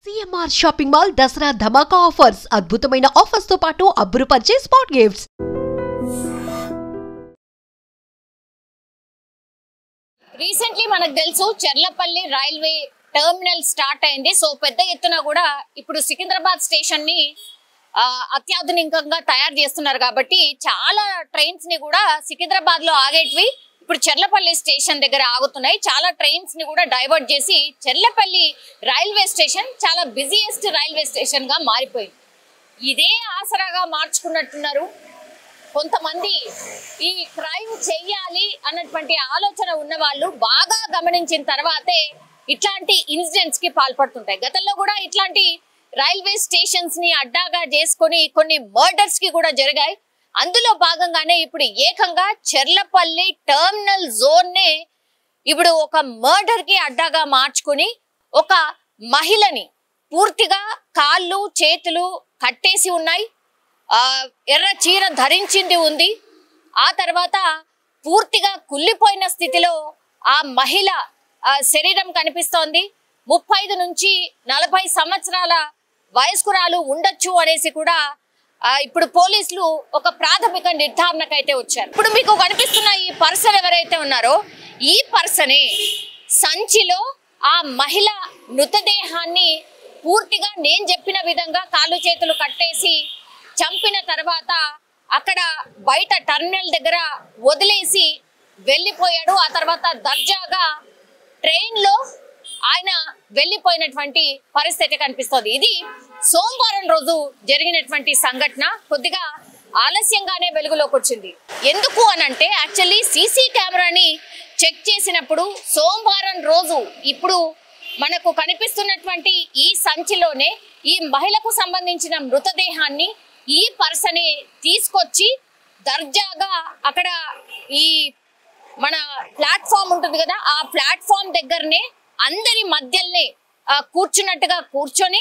CMR shopping mall Dasara ధమాకా offers అద్భుతమైన offers తో పాటు అబ్బురుపరిచే స్పాట్ గిఫ్ట్స్. రీసెంట్లీ మనకు తెలుసు చెర్లపల్లి రైల్వే టర్మినల్ స్టార్ట్ అయింది. సో పెద్ద ఎత్తున కూడా ఇప్పుడు సికింద్రాబాద్ స్టేషన్ ని అత్యాధునికంగా తయారు చేస్తున్నారు కాబట్టి చాలా ట్రైన్స్ ని కూడా సికింద్రాబాద్ లో ఆగేటివి ఇప్పుడు చెర్లపల్లి స్టేషన్ దగ్గర ఆగుతున్నాయి. చాలా ట్రైన్స్ ని కూడా డైవర్ట్ చేసి చెర్లపల్లి రైల్వే స్టేషన్ చాలా బిజియెస్ట్ రైల్వే స్టేషన్ గా మారిపోయింది. ఇదే ఆసరాగా మార్చుకున్నట్టున్నారు కొంతమంది. ఈ క్రైమ్ చెయ్యాలి అన్నటువంటి ఆలోచన ఉన్న వాళ్ళు బాగా గమనించిన తర్వాతే ఇట్లాంటి ఇన్సిడెంట్స్ కి పాల్పడుతుంటాయి. గతంలో కూడా ఇట్లాంటి రైల్వే స్టేషన్స్ ని అడ్డాగా చేసుకొని కొన్ని మర్డర్స్ కి కూడా జరిగాయి. అందులో భాగంగానే ఇప్పుడు ఏకంగా చెర్లపల్లి టర్మినల్ జోన్ నే ఇప్పుడు ఒక మర్డర్ కి అడ్డాగా మార్చుకుని ఒక మహిళని పూర్తిగా కాళ్ళు చేతులు కట్టేసి ఉన్నాయి, ఎర్ర చీర ధరించింది ఉంది. ఆ తర్వాత పూర్తిగా కుళ్ళిపోయిన స్థితిలో ఆ మహిళ శరీరం కనిపిస్తోంది. 35 నుంచి 40 సంవత్సరాల వయస్కురాలు ఉండొచ్చు అనేసి కూడా ఇప్పుడు పోలీసులు ఒక ప్రాథమిక నిర్ధారణకైతే వచ్చారు. ఇప్పుడు మీకు కనిపిస్తున్న ఈ పర్సన్ ఎవరైతే ఉన్నారో ఈ పర్సనే సంచిలో ఆ మహిళ మృతదేహాన్ని పూర్తిగా నేను చెప్పిన విధంగా కాళ్ళు చేతులు కట్టేసి చంపిన తర్వాత అక్కడ బయట టర్మినల్ దగ్గర వదిలేసి వెళ్ళిపోయాడు. ఆ తర్వాత దర్జాగా ట్రైన్ లో ఆయన వెళ్ళిపోయినటువంటి పరిస్థితి కనిపిస్తుంది. ఇది సోమవారం రోజు జరిగినటువంటి సంఘటన. కొద్దిగా ఆలస్యంగానే వెలుగులోకి వచ్చింది. ఎందుకు అనంటే యాక్చువల్లీ సీసీ కెమెరాని చెక్ చేసినప్పుడు సోమవారం రోజు ఇప్పుడు మనకు కనిపిస్తున్నటువంటి ఈ సంచిలోనే ఈ మహిళకు సంబంధించిన మృతదేహాన్ని ఈ పర్సనే తీసుకొచ్చి దర్జాగా అక్కడ ఈ మన ప్లాట్ఫామ్ ఉంటుంది కదా, ఆ ప్లాట్ఫామ్ దగ్గరనే అందరి మధ్యలోనే కూర్చున్నట్టుగా కూర్చొని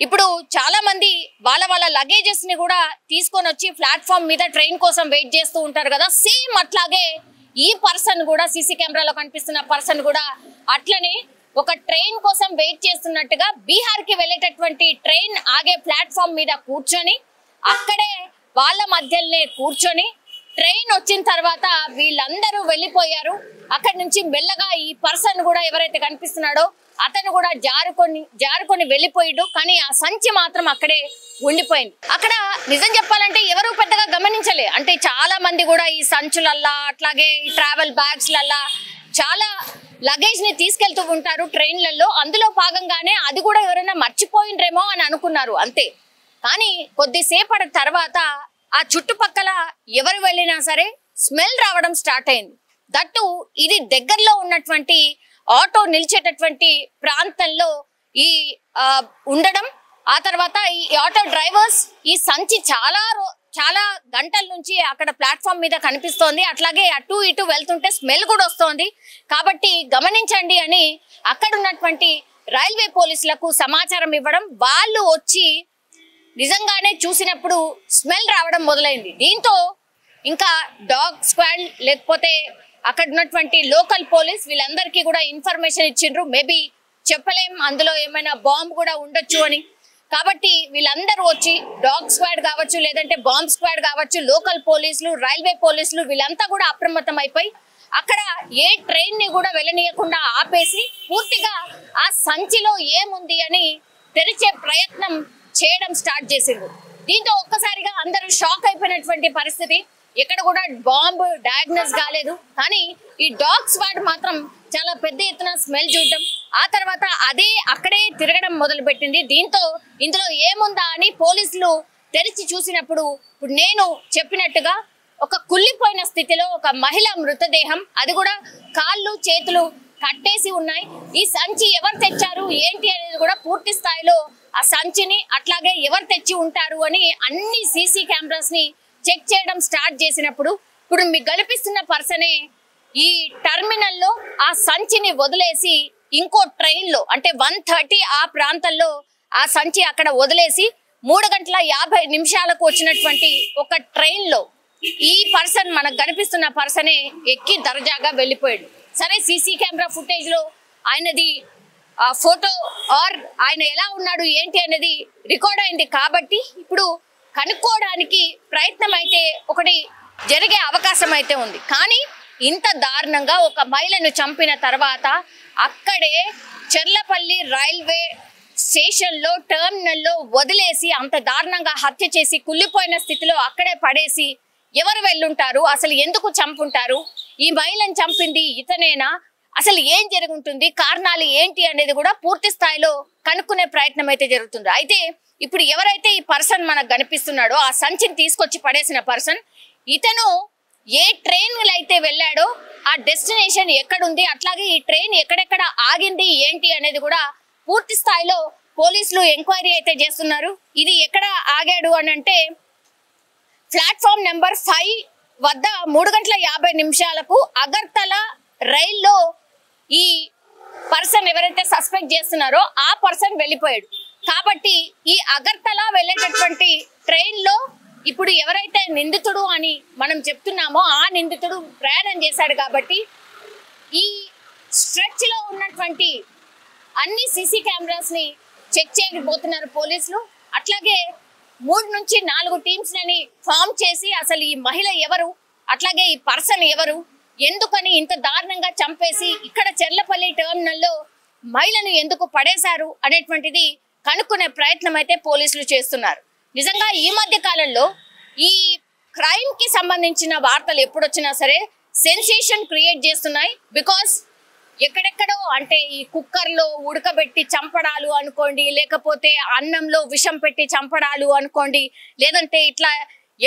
ఇప్పుడు చాలా మంది వాళ్ళ లగేజెస్ ని కూడా తీసుకొని వచ్చి ప్లాట్ఫామ్ మీద ట్రైన్ కోసం వెయిట్ చేస్తూ ఉంటారు కదా, సేమ్ అట్లాగే ఈ పర్సన్ కూడా సీసీ కెమెరాలో కనిపిస్తున్న పర్సన్ కూడా అట్లనే ఒక ట్రైన్ కోసం వెయిట్ చేస్తున్నట్టుగా బీహార్ కి వెళ్ళేటటువంటి ట్రైన్ ఆగే ప్లాట్ఫామ్ మీద కూర్చొని అక్కడే వాళ్ళ మధ్యలోనే కూర్చొని ట్రైన్ వచ్చిన తర్వాత వీళ్ళందరూ వెళ్ళిపోయారు. నుంచి మెల్లగా ఈ పర్సన్ కూడా ఎవరైతే కనిపిస్తున్నాడో అతను కూడా జారుకొని వెళ్ళిపోయాడు. కానీ ఆ సంచి మాత్రం అక్కడే ఉండిపోయింది. అక్కడ నిజం చెప్పాలంటే ఎవరు పెద్దగా గమనించలే. అంటే చాలా మంది కూడా ఈ సంచులల్లా అట్లాగే ఈ ట్రావెల్ బ్యాగ్స్ లల్లా చాలా లగేజ్ ని తీసుకెళ్తూ ఉంటారు ట్రైన్లలో. అందులో భాగంగానే అది కూడా ఎవరైనా మర్చిపోయిండ్రేమో అని అనుకున్నారు అంతే. కానీ కొద్దిసేపటి తర్వాత ఆ చుట్టుపక్కల ఎవరు వెళ్ళినా సరే స్మెల్ రావడం స్టార్ట్ అయింది. దట్టు ఇది దగ్గరలో ఉన్నటువంటి ఆటో నిలిచేటటువంటి ప్రాంతంలో ఈ ఉండడం. ఆ తర్వాత ఈ ఆటో డ్రైవర్స్ ఈ సంచి చాలా గంటల నుంచి అక్కడ ప్లాట్ఫామ్ మీద కనిపిస్తోంది, అట్లాగే అటు ఇటు వెళ్తుంటే స్మెల్ కూడా వస్తోంది కాబట్టి గమనించండి అని అక్కడ ఉన్నటువంటి రైల్వే పోలీసులకు సమాచారం ఇవ్వడం. వాళ్ళు వచ్చి నిజంగానే చూసినప్పుడు స్మెల్ రావడం మొదలైంది. దీంతో ఇంకా డాగ్ స్క్వాడ్ లేకపోతే అక్కడ ఉన్నటువంటి లోకల్ పోలీస్ వీళ్ళందరికీ కూడా ఇన్ఫర్మేషన్ ఇచ్చిండ్రు. మేబీ చెప్పలేం, అందులో ఏమైనా బాంబ్ కూడా ఉండొచ్చు అని. కాబట్టి వీళ్ళందరూ వచ్చి డాగ్ స్క్వాడ్ కావచ్చు, లేదంటే బాంబ్ స్క్వాడ్ కావచ్చు, లోకల్ పోలీసులు, రైల్వే పోలీసులు వీళ్ళంతా కూడా అప్రమత్తం అయిపోయి అక్కడ ఏ ట్రైన్ ని కూడా వెళ్ళనీయకుండా ఆపేసి పూర్తిగా ఆ సంచిలో ఏముంది అని తెరిచే ప్రయత్నం చేయడం స్టార్ట్ చేసిండ్రు. దీంతో ఒక్కసారిగా అందరూ షాక్ అయిపోయినటువంటి పరిస్థితి. ఎక్కడ కూడా బాంబు డయాగ్నోస్ కాలేదు, కానీ ఈ డాగ్ స్క్వాడ్ మాత్రం చాలా పెద్ద ఎత్తున స్మెల్ చూడడం, ఆ తర్వాత అదే అక్కడే తిరగడం మొదలు పెట్టింది. దీంతో ఇందులో ఏముందా అని పోలీసులు తెరిచి చూసినప్పుడు ఇప్పుడు నేను చెప్పినట్టుగా ఒక కుళ్ళిపోయిన స్థితిలో ఒక మహిళ మృతదేహం, అది కూడా కాళ్ళు చేతులు కట్టేసి ఉన్నాయి. ఈ సంచి ఎవరు తెచ్చారు ఏంటి అనేది కూడా పూర్తి స్థాయిలో ఆ సంచిని అట్లాగే ఎవరు తెచ్చి ఉంటారు అని అన్ని సీసీ కెమెరాస్ ని చెక్ చేయడం స్టార్ట్ చేసినప్పుడు ఇప్పుడు మీకు కనిపిస్తున్న పర్సనే ఈ టర్మినల్ లో ఆ సంచిని వదిలేసి ఇంకో ట్రైన్ లో అంటే 1:30 ఆ ప్రాంతంలో ఆ సంచి అక్కడ వదిలేసి 3:50 వచ్చినటువంటి ఒక ట్రైన్ లో ఈ పర్సన్ మనకు కనిపిస్తున్న పర్సనే ఎక్కి దర్జాగా వెళ్ళిపోయాడు. సరే సీసీ కెమెరా ఫుటేజ్ లో ఆయనది ఫోటో ఆర్ ఆయన ఎలా ఉన్నాడు ఏంటి అనేది రికార్డ్ అయింది కాబట్టి ఇప్పుడు కనుక్కోవడానికి ప్రయత్నం అయితే ఒకటి జరిగే అవకాశం అయితే ఉంది. కానీ ఇంత దారుణంగా ఒక మహిళను చంపిన తర్వాత అక్కడే చెర్లపల్లి రైల్వే స్టేషన్లో టెర్మినల్లో వదిలేసి అంత దారుణంగా హత్య చేసి కుళ్ళిపోయిన స్థితిలో అక్కడే పడేసి ఎవరు వెళ్ళుంటారు, అసలు ఎందుకు చంపుంటారు, ఈ మహిళను చంపింది ఇతనేనా, అసలు ఏం జరుగుతుంది, కారణాలు ఏంటి అనేది కూడా పూర్తి స్థాయిలో కనుక్కునే ప్రయత్నం అయితే జరుగుతుంది. అయితే ఇప్పుడు ఎవరైతే ఈ పర్సన్ మనకు కనిపిస్తున్నాడో ఆ సంచిని తీసుకొచ్చి పడేసిన పర్సన్, ఇతను ఏ ట్రైన్ అయితే వెళ్ళాడో ఆ డెస్టినేషన్ ఎక్కడుంది, అట్లాగే ఈ ట్రైన్ ఎక్కడెక్కడ ఆగింది ఏంటి అనేది కూడా పూర్తి స్థాయిలో పోలీసులు ఎంక్వైరీ అయితే చేస్తున్నారు. ఇది ఎక్కడ ఆగాడు అని అంటే ప్లాట్ఫామ్ నెంబర్ 5 వద్ద 3:50 అగర్తల రైల్లో ఈ పర్సన్ ఎవరైతే సస్పెక్ట్ చేస్తున్నారో ఆ పర్సన్ వెళ్ళిపోయాడు. కాబట్టి ఈ అగర్తల వెళ్ళేటటువంటి ట్రైన్ లో ఇప్పుడు ఎవరైతే నిందితుడు అని మనం చెప్తున్నామో ఆ నిందితుడు ప్రయాణం చేశాడు. కాబట్టి ఈ స్ట్రెచ్ లో ఉన్నటువంటి అన్ని సీసీ కెమెరాస్ ని చెక్ చేయబోతున్నారు పోలీసులు. అట్లాగే 3 నుంచి 4 టీమ్స్ లని ఫామ్ చేసి అసలు ఈ మహిళ ఎవరు, అట్లాగే ఈ పర్సన్ ఎవరు, ఎందుకని ఇంత దారుణంగా చంపేసి ఇక్కడ చెర్లపల్లి టెర్మినల్లో మహిళను ఎందుకు పడేశారు అనేటువంటిది కనుక్కునే ప్రయత్నం అయితే పోలీసులు చేస్తున్నారు. నిజంగా ఈ మధ్య కాలంలో ఈ క్రైమ్ కి సంబంధించిన వార్తలు ఎప్పుడొచ్చినా సరే సెన్సేషన్ క్రియేట్ చేస్తున్నాయి. బికాస్ ఎక్కడెక్కడో అంటే ఈ కుక్కర్లో ఉడకబెట్టి చంపడాలు అనుకోండి, లేకపోతే అన్నంలో విషం పెట్టి చంపడాలు అనుకోండి, లేదంటే ఇట్లా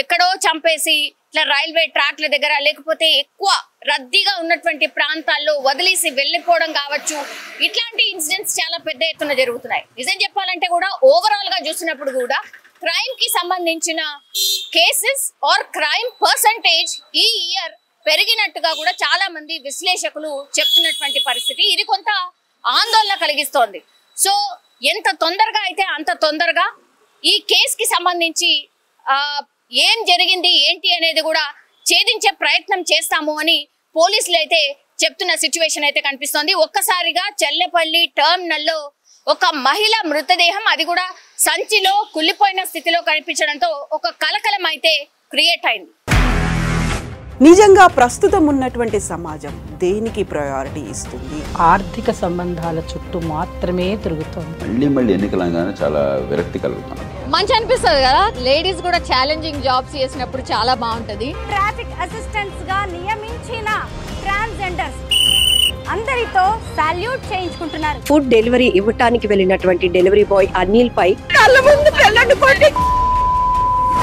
ఎక్కడో చంపేసి ఇట్లా రైల్వే ట్రాక్ల దగ్గర లేకపోతే ఎక్కువ రద్దీగా ఉన్నటువంటి ప్రాంతాల్లో వదిలేసి వెళ్ళిపోవడం కావచ్చు, ఇట్లాంటి ఇన్సిడెంట్స్ చాలా పెద్ద ఎత్తున జరుగుతున్నాయి. నిజం చెప్పాలంటే కూడా ఓవరాల్ గా చూసినప్పుడు కూడా క్రైమ్ కి సంబంధించిన కేసెస్ ఆర్ క్రైమ్ పర్సంటేజ్ ఈ ఇయర్ పెరిగినట్టుగా కూడా చాలా మంది విశ్లేషకులు చెప్తున్నటువంటి పరిస్థితి. ఇది కొంత ఆందోళన కలిగిస్తోంది. సో ఎంత తొందరగా అయితే అంత తొందరగా ఈ కేసుకి సంబంధించి ఏం జరిగింది ఏంటి అనేది కూడా ఛేదించే ప్రయత్నం చేస్తాము అని పోలీసులు అయితే చెప్తున్న సిచ్యువేషన్ అయితే కనిపిస్తోంది. ఒక్కసారిగా చెర్లపల్లి టెర్మినల్లో ఒక మహిళ మృతదేహం, అది కూడా సంచిలో కుళ్ళిపోయిన స్థితిలో కనిపించడంతో ఒక కలకలం అయితే క్రియేట్ అయింది. నిజంగా ప్రస్తుతం ఉన్నటువంటి సమాజం దేనికి ప్రయారిటీ ఇస్తుంది? ఆర్థిక సంబంధాల చుట్టూ మాత్రమే తిరుగుతోంది. మళ్ళీ ఎన్నికలంగానే చాలా విరక్తి కలుగుతాను. మంచి అనిపిస్తుంది కదా, లేడీస్ కూడా ఛాలెంజింగ్ జాబ్స్ చేసినప్పుడు చాలా బాగుంటది. ట్రాఫిక్ అసిస్టెంట్స్ గా నియమించిన ట్రాన్స్జెండర్స్ అందరితో సాల్యూట్ చేయించుకుంటున్నారు. ఫుడ్ డెలివరీ ఇవ్వటానికి వెళ్ళినటువంటి డెలివరీ బాయ్ అనిల్ పై కళ్ళ ముందు